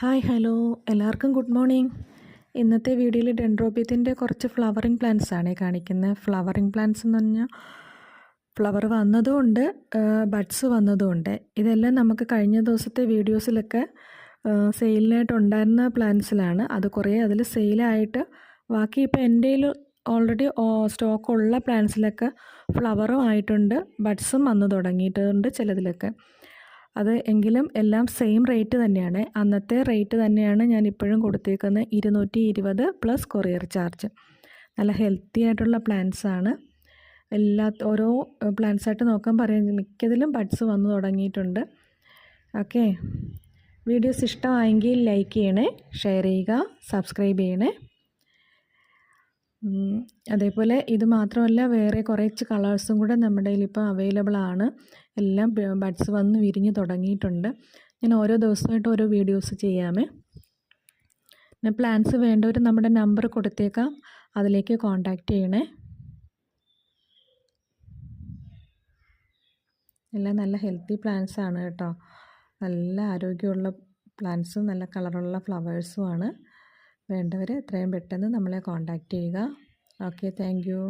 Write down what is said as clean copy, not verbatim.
Hi hello എല്ലാവർക്കും good morning. ഇന്നത്തെ വീഡിയോയിൽ ഡെൻഡ്രോബിയത്തിൻ്റെ കുറച്ച് ഫ്ലവറിങ് പ്ലാന്റ്സ് ആണ് കാണിക്കുന്നത്. ഫ്ലവറിങ് പ്ലാന്റ്സ് എന്ന് പറഞ്ഞാൽ ഫ്ലവർ വന്നതുമുണ്ട്, ബഡ്സ് വന്നതുമുണ്ട്. ഇതെല്ലാം നമുക്ക് കഴിഞ്ഞ ദിവസത്തെ വീഡിയോസിലൊക്കെ സെയിലിനായിട്ടുണ്ടായിരുന്ന പ്ലാന്റ്സിലാണ്. അത് കുറേ അതിൽ സെയിലായിട്ട് ബാക്കി ഇപ്പോൾ എൻ്റെ കയ്യിൽ ഓൾറെഡി സ്റ്റോക്കുള്ള പ്ലാന്റ്സിലൊക്കെ ഫ്ലവറും ആയിട്ടുണ്ട്, ബഡ്സും വന്നു തുടങ്ങിയിട്ടുണ്ട് ചിലതിലൊക്കെ. അത് എങ്കിലും എല്ലാം സെയിം റേറ്റ് തന്നെയാണ്, അന്നത്തെ റേറ്റ് തന്നെയാണ് ഞാൻ ഇപ്പോഴും കൊടുത്തേക്കുന്നത്. 220 പ്ലസ് കൊറിയർ ചാർജ്. നല്ല ഹെൽത്തി ആയിട്ടുള്ള പ്ലാന്റ്സ് ആണ്. ഓരോ പ്ലാന്റ്സായിട്ട് നോക്കാൻ പറയുന്നത് മിക്കതിലും ബഡ്സ് വന്നു തുടങ്ങിയിട്ടുണ്ട്. ഓക്കെ, വീഡിയോസ് ഇഷ്ടമായെങ്കിൽ ലൈക്ക് ചെയ്യണേ, ഷെയർ ചെയ്യുക, സബ്സ്ക്രൈബ് ചെയ്യണേ. അതേപോലെ ഇത് മാത്രമല്ല, വേറെ കുറച്ച് കളേഴ്സും കൂടെ നമ്മുടെ കയ്യിൽ ഇപ്പോൾ അവൈലബിൾ ആണ്. എല്ലാം ബഡ്സ് വന്ന് വിരിഞ്ഞ് തുടങ്ങിയിട്ടുണ്ട്. ഞാൻ ഓരോ ദിവസമായിട്ട് ഓരോ വീഡിയോസ് ചെയ്യാമേ. പിന്നെ പ്ലാന്റ്സ് വേണ്ടവർ നമ്മുടെ നമ്പർ കൊടുത്തേക്കാം, അതിലേക്ക് കോൺടാക്റ്റ് ചെയ്യണേ. എല്ലാം നല്ല ഹെൽത്തി പ്ലാന്റ്സ് ആണ് കേട്ടോ. നല്ല ആരോഗ്യമുള്ള പ്ലാന്റ്സും നല്ല കളറുള്ള ഫ്ലവേഴ്സും ആണ്. വേണ്ടവർ എത്രയും പെട്ടെന്ന് നമ്മളെ കോൺടാക്റ്റ് ചെയ്യുക. Okay, thank you.